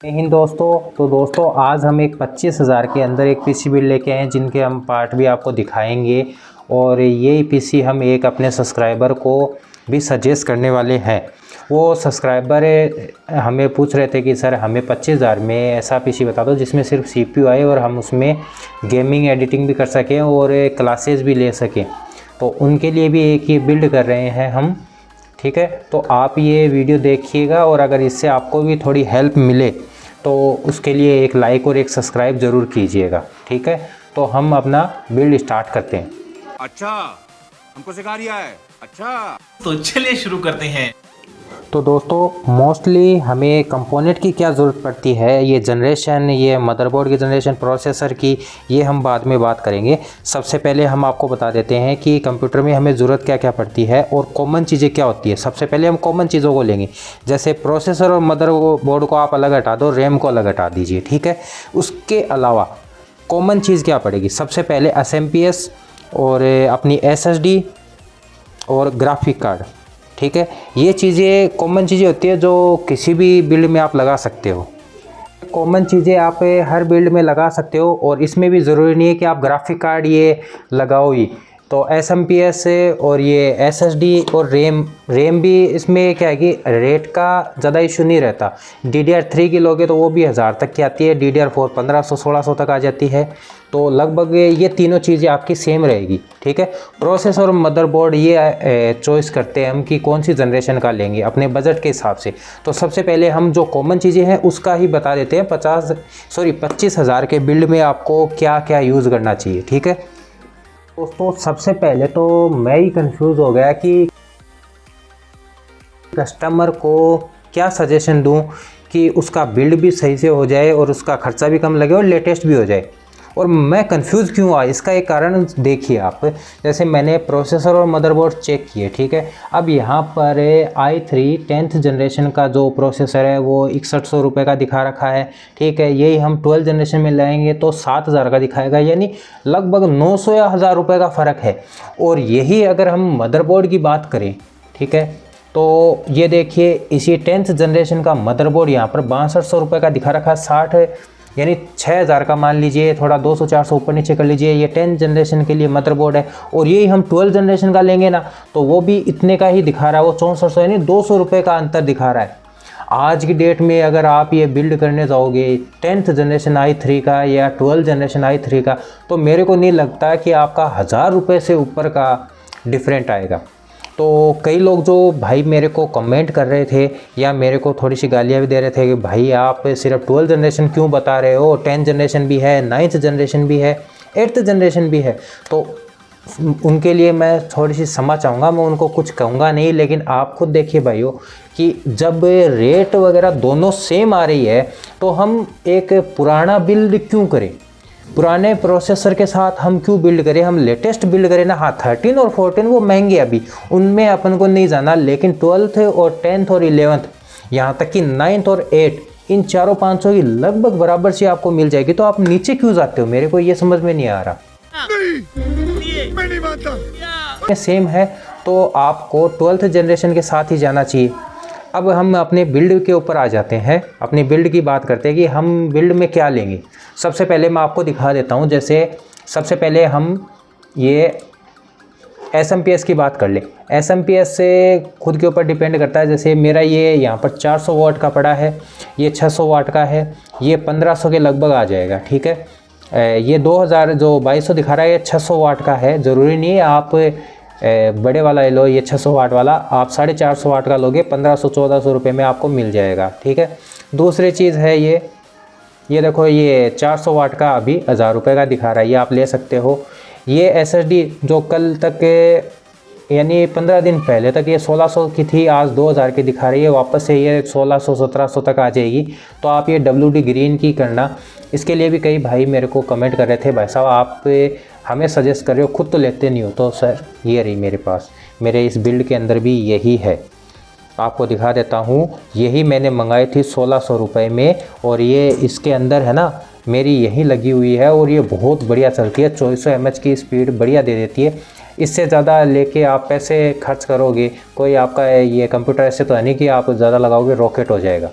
जय हिंद दोस्तों। तो दोस्तों आज हम एक 25,000 के अंदर एक पीसी बिल्ड लेके आए हैं जिनके हम पार्ट भी आपको दिखाएंगे और ये पीसी हम एक अपने सब्सक्राइबर को भी सजेस्ट करने वाले हैं। वो सब्सक्राइबर हमें पूछ रहे थे कि सर हमें 25,000 में ऐसा पीसी बता दो जिसमें सिर्फ सीपीयू आए और हम उसमें गेमिंग एडिटिंग भी कर सकें और क्लासेस भी ले सकें। तो उनके लिए भी एक ये बिल्ड कर रहे हैं हम, ठीक है। तो आप ये वीडियो देखिएगा और अगर इससे आपको भी थोड़ी हेल्प मिले तो उसके लिए एक लाइक और एक सब्सक्राइब ज़रूर कीजिएगा, ठीक है। तो हम अपना बिल्ड स्टार्ट करते हैं। अच्छा, हमको सिखा रिया है। अच्छा, तो चलिए शुरू करते हैं। तो दोस्तों मोस्टली हमें कंपोनेंट की क्या ज़रूरत पड़ती है, ये जनरेशन, ये मदरबोर्ड की जनरेशन, प्रोसेसर की, ये हम बाद में बात करेंगे। सबसे पहले हम आपको बता देते हैं कि कंप्यूटर में हमें ज़रूरत क्या क्या पड़ती है और कॉमन चीज़ें क्या होती है। सबसे पहले हम कॉमन चीज़ों को लेंगे, जैसे प्रोसेसर और मदरबोर्ड को आप अलग हटा दो, रैम को अलग हटा दीजिए, ठीक है। उसके अलावा कॉमन चीज़ क्या पड़ेगी, सबसे पहले SMPS और अपनी SSD और ग्राफिक कार्ड, ठीक है। ये चीज़ें कॉमन चीज़ें होती है जो किसी भी बिल्ड में आप लगा सकते हो। कॉमन चीज़ें आप हर बिल्ड में लगा सकते हो और इसमें भी ज़रूरी नहीं है कि आप ग्राफिक कार्ड ये लगाओ ही। तो SMPS और ये SSD और रैम भी इसमें क्या है कि रेट का ज़्यादा इशू नहीं रहता। DDR3 की लोगे तो वो भी 1000 तक की आती है, DDR4 1500 1600 तक आ जाती है। तो लगभग ये तीनों चीज़ें आपकी सेम रहेगी, ठीक है। प्रोसेसर और मदरबोर्ड ये चॉइस करते हैं हम कि कौन सी जनरेशन का लेंगे अपने बजट के हिसाब से। तो सबसे पहले हम जो कॉमन चीज़ें हैं उसका ही बता देते हैं। 25,000 के बिल्ड में आपको क्या क्या यूज़ करना चाहिए, ठीक है। दोस्तों सबसे पहले तो मैं ही कंफ्यूज हो गया कि कस्टमर को क्या सजेशन दूं कि उसका बिल्ड भी सही से हो जाए और उसका खर्चा भी कम लगे और लेटेस्ट भी हो जाए। और मैं कंफ्यूज क्यों हुआ, इसका एक कारण देखिए आप। जैसे मैंने प्रोसेसर और मदरबोर्ड चेक किए, ठीक है। अब यहाँ पर i3 10th जनरेशन का जो प्रोसेसर है वो 6100 रुपये का दिखा रखा है, ठीक है। यही हम 12 जनरेशन में लाएंगे तो 7000 का दिखाएगा, यानी लगभग 900 या 1000 रुपये का फ़र्क है। और यही अगर हम मदरबोर्ड की बात करें, ठीक है, तो ये देखिए इसी 10th जनरेशन का मदरबोर्ड यहाँ पर 6200 रुपये का दिखा रखा है, 60 यानी 6000 का मान लीजिए, थोड़ा 200-400 ऊपर नीचे कर लीजिए। ये 10 जनरेशन के लिए मदरबोर्ड है और यही हम 12 जनरेशन का लेंगे ना तो वो भी इतने का ही दिखा रहा है, वो 6400 यानी 200 रुपये का अंतर दिखा रहा है। आज की डेट में अगर आप ये बिल्ड करने जाओगे 10th जनरेशन i3 का या 12 जनरेशन i3 का, तो मेरे को नहीं लगता कि आपका 1000 रुपये से ऊपर का डिफरेंट आएगा। तो कई लोग जो भाई मेरे को कमेंट कर रहे थे या मेरे को थोड़ी सी गालियाँ भी दे रहे थे कि भाई आप सिर्फ 12 जनरेशन क्यों बता रहे हो, 10 जनरेशन भी है, 9th जनरेशन भी है, 8th जनरेशन भी है। तो उनके लिए मैं थोड़ी सी क्षमा चाहूँगा, मैं उनको कुछ कहूँगा नहीं। लेकिन आप खुद देखिए भाइयों कि जब रेट वगैरह दोनों सेम आ रही है तो हम एक पुराना बिल्ड क्यों करें, पुराने प्रोसेसर के साथ हम क्यों बिल्ड करें, हम लेटेस्ट बिल्ड करें ना। हाँ 13 और 14 वो महंगे अभी, उनमें अपन को नहीं जाना। लेकिन 12th और 10th और 11th यहाँ तक कि 9th और 8, इन चारों 500 की लगभग बराबर से आपको मिल जाएगी। तो आप नीचे क्यों जाते हो, मेरे को ये समझ में नहीं आ रहा। मैं नहीं मानता। सेम है तो आपको 12th जनरेशन के साथ ही जाना चाहिए। अब हम अपने बिल्ड के ऊपर आ जाते हैं, अपनी बिल्ड की बात करते हैं कि हम बिल्ड में क्या लेंगे। सबसे पहले मैं आपको दिखा देता हूं। जैसे सबसे पहले हम ये SMPS की बात कर लें। SMPS से खुद के ऊपर डिपेंड करता है। जैसे मेरा ये यहाँ पर 400 वाट का पड़ा है, ये 600 वाट का है, ये 1500 के लगभग आ जाएगा, ठीक है। ये 2000 जो 2200 दिखा रहा है ये 600 वाट का है। ज़रूरी नहीं है आप बड़े वाला ले लो, ये 600 वाट वाला आप 450 वाट का लोगे 1500-1400 रुपये में आपको मिल जाएगा, ठीक है। दूसरी चीज़ है ये देखो ये 400 वाट का अभी 1000 रुपये का दिखा रहा है, ये आप ले सकते हो। ये SSD जो कल तक यानी 15 दिन पहले तक ये 1600 की थी, आज 2000 की दिखा रही है, वापस से ये 1600-1700 तक आ जाएगी। तो आप ये WD ग्रीन की करना। इसके लिए भी कई भाई मेरे को कमेंट कर रहे थे, भाई साहब आप हमें सजेस्ट कर रहे हो, खुद तो लेते नहीं हो। तो सर ये रही मेरे पास, मेरे इस बिल्ड के अंदर भी यही है, आपको दिखा देता हूँ। यही मैंने मंगाई थी 1600 रुपये में और ये इसके अंदर है ना मेरी यही लगी हुई है और ये बहुत बढ़िया चलती है। 2400 mAh की स्पीड बढ़िया दे देती है। इससे ज़्यादा लेके आप पैसे खर्च करोगे, कोई आपका ये कंप्यूटर ऐसे तो है नहीं कि आप ज़्यादा लगाओगे रॉकेट हो जाएगा।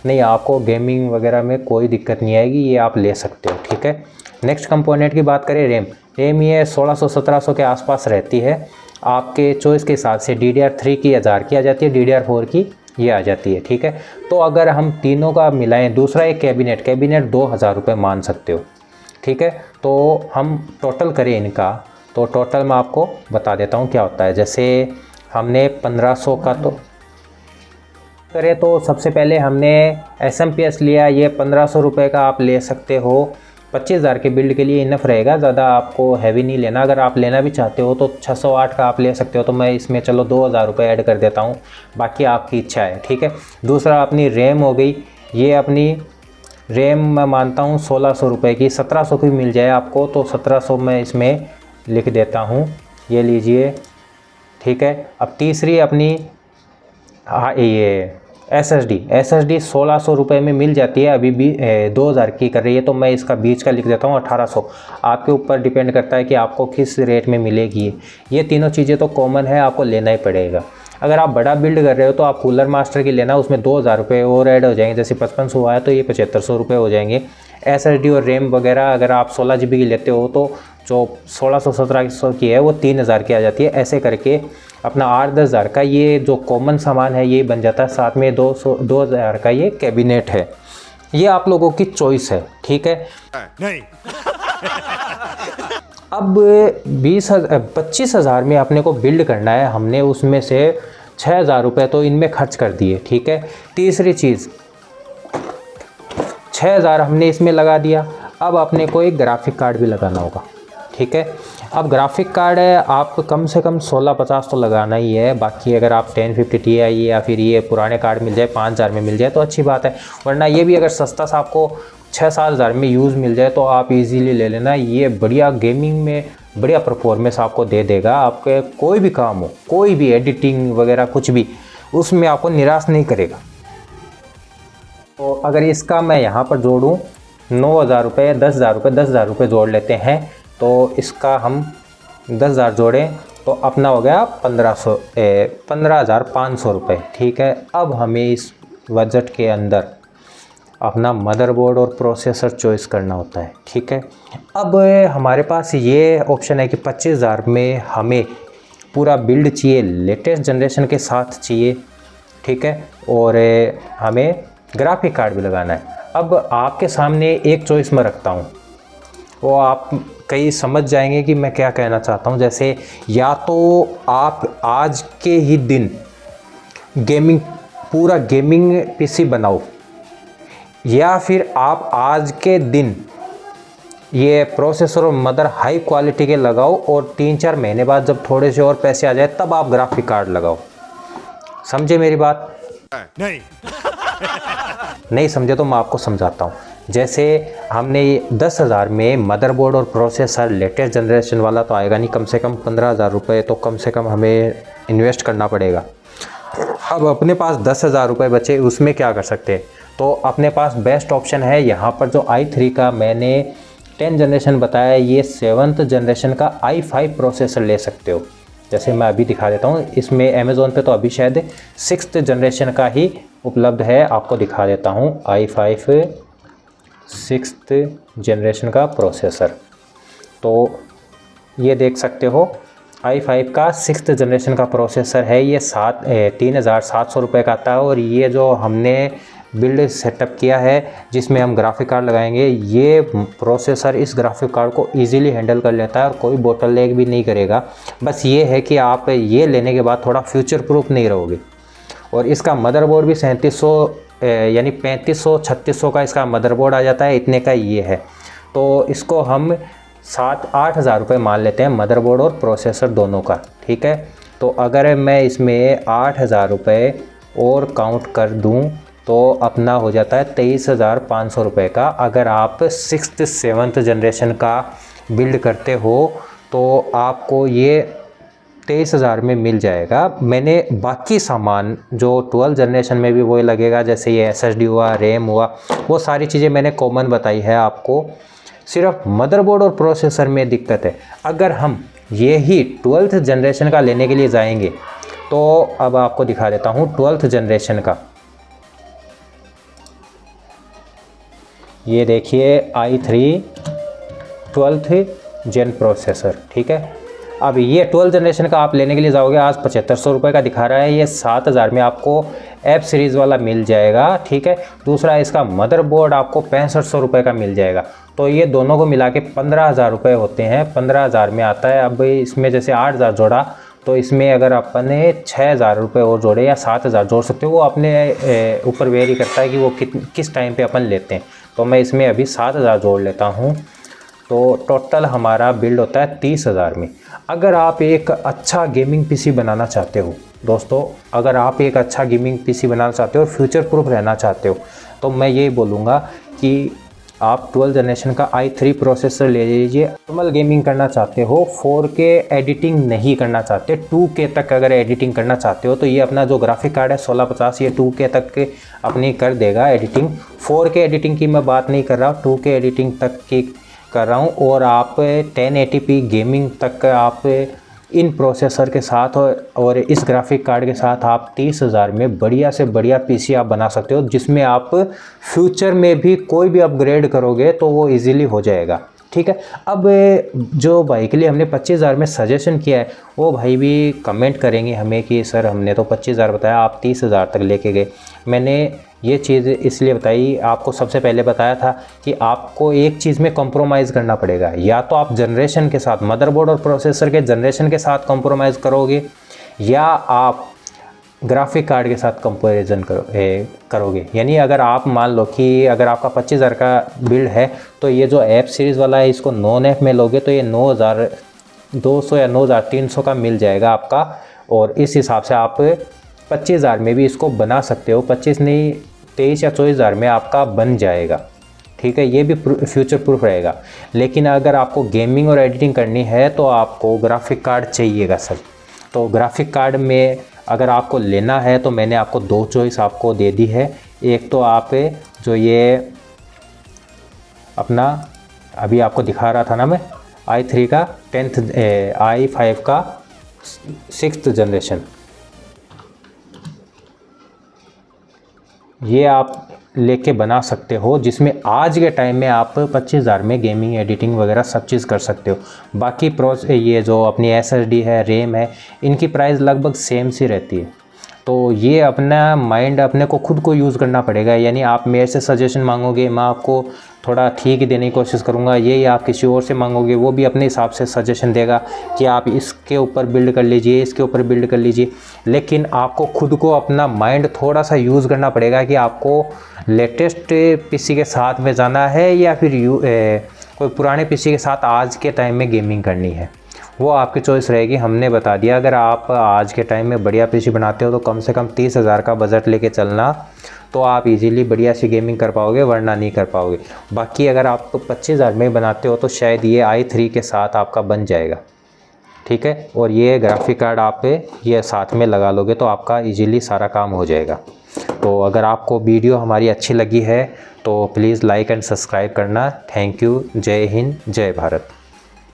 नहीं, आपको गेमिंग वगैरह में कोई दिक्कत नहीं आएगी, ये आप ले सकते हो, ठीक है। नेक्स्ट कंपोनेंट की बात करें, रैम ये 1600-1700 के आसपास रहती है। आपके चॉइस के हिसाब से DDR3 की 1000 की आ जाती है, DDR4 की ये आ जाती है, ठीक है। तो अगर हम तीनों का मिलाएं, दूसरा एक कैबिनेट 2000 रुपये मान सकते हो, ठीक है। तो हम टोटल करें इनका, तो टोटल मैं आपको बता देता हूँ क्या होता है। जैसे हमने 1500 का तो करें, तो सबसे पहले हमने SMPS लिया, ये 1500 रुपये का आप ले सकते हो। 25,000 के बिल्ड के लिए इनफ रहेगा, ज़्यादा आपको हैवी नहीं लेना। अगर आप लेना भी चाहते हो तो 608 का आप ले सकते हो, तो मैं इसमें चलो 2000 रुपये ऐड कर देता हूँ, बाकी आपकी इच्छा है, ठीक है। दूसरा अपनी रैम हो गई, ये अपनी रैम मैं मानता हूँ 1600 रुपये की, 1700 की मिल जाए आपको, तो 1700 मैं इसमें लिख देता हूँ, ये लीजिए, ठीक है। अब तीसरी अपनी ये SSD 1600 रुपये में मिल जाती है, अभी भी 2000 की कर रही है, तो मैं इसका बीच का लिख देता हूँ 1800। आपके ऊपर डिपेंड करता है कि आपको किस रेट में मिलेगी। ये तीनों चीज़ें तो कॉमन है, आपको लेना ही पड़ेगा। अगर आप बड़ा बिल्ड कर रहे हो तो आप कूलर मास्टर की लेना, उसमें 2000 रुपये और ऐड हो जाएंगे। जैसे 5500 हुआ है तो ये 7500 रुपये हो जाएंगे। SSD और रैम वगैरह अगर आप 16 GB की लेते हो तो जो 1600-1700 की है वो 3000 की आ जाती है। ऐसे करके अपना 8-10 हज़ार का ये जो कॉमन सामान है ये बन जाता है। साथ में 2000 का ये कैबिनेट है। ये आप लोगों की चॉइस है, ठीक है। नहीं। अब 25,000 में अपने को बिल्ड करना है, हमने उसमें से 6000 रुपये तो इनमें खर्च कर दिए, ठीक है। तीसरी चीज़ 6000 हमने इसमें लगा दिया। अब अपने को एक ग्राफिक कार्ड भी लगाना होगा, ठीक है। अब ग्राफिक कार्ड है आपको कम से कम 1650 तो लगाना ही है। बाकी अगर आप 1050 Ti या फिर ये पुराने कार्ड मिल जाए 5000 में मिल जाए तो अच्छी बात है, वरना ये भी अगर सस्ता सा आपको 6-7 हज़ार में यूज़ मिल जाए तो आप इजीली ले लेना। ये बढ़िया गेमिंग में बढ़िया परफॉर्मेंस आपको दे देगा। आपके कोई भी काम हो, कोई भी एडिटिंग वगैरह कुछ भी, उसमें आपको निराश नहीं करेगा। तो अगर इसका मैं यहाँ पर जोड़ूँ 9000 रुपये, 10,000 रुपये जोड़ लेते हैं, तो इसका हम 10,000 जोड़ें तो अपना हो गया 15,500 रुपये, ठीक है। अब हमें इस बजट के अंदर अपना मदरबोर्ड और प्रोसेसर चॉइस करना होता है, ठीक है। अब हमारे पास ये ऑप्शन है कि 25,000 में हमें पूरा बिल्ड चाहिए, लेटेस्ट जनरेशन के साथ चाहिए, ठीक है, और हमें ग्राफिक कार्ड भी लगाना है। अब आपके सामने एक चॉइस मैं रखता हूँ, वो आप कई समझ जाएंगे कि मैं क्या कहना चाहता हूँ। जैसे या तो आप आज के ही दिन पूरा गेमिंग PC बनाओ, या फिर आप आज के दिन ये प्रोसेसर और मदर हाई क्वालिटी के लगाओ और 3-4 महीने बाद जब थोड़े से और पैसे आ जाए तब आप ग्राफिक कार्ड लगाओ। समझे मेरी बात? नहीं। नहीं समझे तो मैं आपको समझाता हूँ। जैसे हमने 10,000 में मदरबोर्ड और प्रोसेसर लेटेस्ट जनरेशन वाला तो आएगा नहीं, कम से कम 15,000 रुपये तो कम से कम हमें इन्वेस्ट करना पड़ेगा। अब अपने पास 10,000 रुपये बचे, उसमें क्या कर सकते हैं? तो अपने पास बेस्ट ऑप्शन है यहाँ पर जो i3 का मैंने 10 जनरेशन बताया, ये 7th जनरेशन का i5 प्रोसेसर ले सकते हो। जैसे मैं अभी दिखा देता हूँ, इसमें अमेज़ोन पे तो अभी शायद 6th जनरेशन का ही उपलब्ध है। आपको दिखा देता हूँ i5 6th जनरेशन का प्रोसेसर, तो ये देख सकते हो i5 का 6th जनरेशन का प्रोसेसर है। ये 3,700 रुपये का आता है। और ये जो हमने बिल्ड सेटअप किया है जिसमें हम ग्राफिक कार्ड लगाएंगे, ये प्रोसेसर इस ग्राफिक कार्ड को इजीली हैंडल कर लेता है और कोई बोटल लेग भी नहीं करेगा। बस ये है कि आप ये लेने के बाद थोड़ा फ्यूचर प्रूफ नहीं रहोगे। और इसका मदरबोर्ड भी 3700 यानी 3500-3600 का इसका मदरबोर्ड आ जाता है, इतने का ये है। तो इसको हम 7-8 हज़ार रुपये मान लेते हैं मदरबोर्ड और प्रोसेसर दोनों का, ठीक है। तो अगर मैं इसमें 8,000 रुपये और काउंट कर दूं तो अपना हो जाता है 23,500 रुपये का। अगर आप 6th 7th जनरेशन का बिल्ड करते हो तो आपको ये 23,000 में मिल जाएगा। मैंने बाकी सामान जो 12 जनरेशन में भी वही लगेगा, जैसे ये SSD हुआ, रैम हुआ, वो सारी चीज़ें मैंने कॉमन बताई है आपको। सिर्फ मदरबोर्ड और प्रोसेसर में दिक्कत है। अगर हम यही 12th जनरेशन का लेने के लिए जाएंगे तो अब आपको दिखा देता हूँ 12th जनरेशन का। ये देखिए i3 12th जेन प्रोसेसर, ठीक है। अब ये 12 जनरेशन का आप लेने के लिए जाओगे, आज 7500 रुपये का दिखा रहा है, ये 7000 में आपको ऐप सीरीज़ वाला मिल जाएगा, ठीक है। दूसरा इसका मदरबोर्ड आपको 6500 रुपये का मिल जाएगा। तो ये दोनों को मिला के 15000 रुपये होते हैं, 15000 में आता है। अब इसमें जैसे 8000 जोड़ा, तो इसमें अगर अपन ने 6000 रुपये और जोड़े या 7000 जोड़ सकते हो, वो अपने ऊपर वेरी करता है कि वो किस टाइम पे अपन लेते हैं। तो मैं इसमें अभी 7000 जोड़ लेता हूँ, तो टोटल हमारा बिल्ड होता है 30000 में। अगर आप एक अच्छा गेमिंग पीसी बनाना चाहते हो दोस्तों, अगर आप एक अच्छा गेमिंग पीसी बनाना चाहते हो, फ्यूचर प्रूफ रहना चाहते हो, तो मैं ये बोलूँगा कि आप 12 जनरेशन का i3 प्रोसेसर ले लीजिए। नॉर्मल गेमिंग करना चाहते हो, 4K एडिटिंग नहीं करना चाहते, 2K तक अगर एडिटिंग करना चाहते हो, तो ये अपना जो ग्राफिक कार्ड है 1650, ये 2K तक के अपनी कर देगा एडिटिंग। 4K एडिटिंग की मैं बात नहीं कर रहा, 2K एडिटिंग तक की कर रहा हूँ। और आप 1080p गेमिंग तक आप इन प्रोसेसर के साथ और इस ग्राफिक कार्ड के साथ आप 30000 में बढ़िया से बढ़िया पीसी आप बना सकते हो, जिसमें आप फ्यूचर में भी कोई भी अपग्रेड करोगे तो वो इजीली हो जाएगा, ठीक है। अब जो भाई के लिए हमने 25000 में सजेशन किया है, वो भाई भी कमेंट करेंगे हमें कि सर हमने तो 25000 बताया, आप 30000 तक लेके गए। मैंने ये चीज़ इसलिए बताई, आपको सबसे पहले बताया था कि आपको एक चीज़ में कॉम्प्रोमाइज़ करना पड़ेगा, या तो आप जनरेशन के साथ, मदरबोर्ड और प्रोसेसर के जनरेशन के साथ कॉम्प्रोमाइज़ करोगे, या आप ग्राफिक कार्ड के साथ कंपैरिजन करोगे। यानी अगर आप मान लो कि अगर आपका 25000 का बिल्ड है, तो ये जो ऐप सीरीज़ वाला है इसको नॉन ऐप में लोगे तो ये 9200 या 9300 का मिल जाएगा आपका। और इस हिसाब से आप 25000 में भी इसको बना सकते हो, 25 नहीं 23 या 24000 में आपका बन जाएगा, ठीक है। ये भी फ्यूचर प्रूफ रहेगा। लेकिन अगर आपको गेमिंग और एडिटिंग करनी है तो आपको ग्राफिक कार्ड चाहिएगा सर। तो ग्राफिक कार्ड में अगर आपको लेना है तो मैंने आपको 2 चॉइस आपको दे दी है। एक तो आप जो ये अपना अभी आपको दिखा रहा था ना मैं, i3 का 10th i5 का 6th जनरेशन, ये आप लेके बना सकते हो, जिसमें आज के टाइम में आप 25000 में गेमिंग एडिटिंग वगैरह सब चीज़ कर सकते हो। बाकी ये जो अपनी SSD है, रैम है, इनकी प्राइस लगभग सेम सी रहती है। तो ये अपना माइंड अपने को खुद को यूज़ करना पड़ेगा। यानी आप मेरे से सजेशन मांगोगे, मैं आपको थोड़ा ठीक ही देने की कोशिश करूँगा, ये आप किसी और से मांगोगे, वो भी अपने हिसाब से सजेशन देगा कि आप इसके ऊपर बिल्ड कर लीजिए, इसके ऊपर बिल्ड कर लीजिए। लेकिन आपको खुद को अपना माइंड थोड़ा सा यूज़ करना पड़ेगा कि आपको लेटेस्ट पीसी के साथ में जाना है या फिर कोई पुराने पीसी के साथ आज के टाइम में गेमिंग करनी है, वो आपकी चॉइस रहेगी। हमने बता दिया, अगर आप आज के टाइम में बढ़िया पीसी बनाते हो तो कम से कम 30000 का बजट लेके चलना, तो आप इजीली बढ़िया सी गेमिंग कर पाओगे, वरना नहीं कर पाओगे। बाकी अगर आप 25000 में बनाते हो तो शायद ये i3 के साथ आपका बन जाएगा, ठीक है। और ये ग्राफिक कार्ड आप ये साथ में लगा लोगे तो आपका इजीली सारा काम हो जाएगा। तो अगर आपको वीडियो हमारी अच्छी लगी है तो प्लीज़ लाइक एंड सब्सक्राइब करना। Thank you. जय हिंद, जय भारत।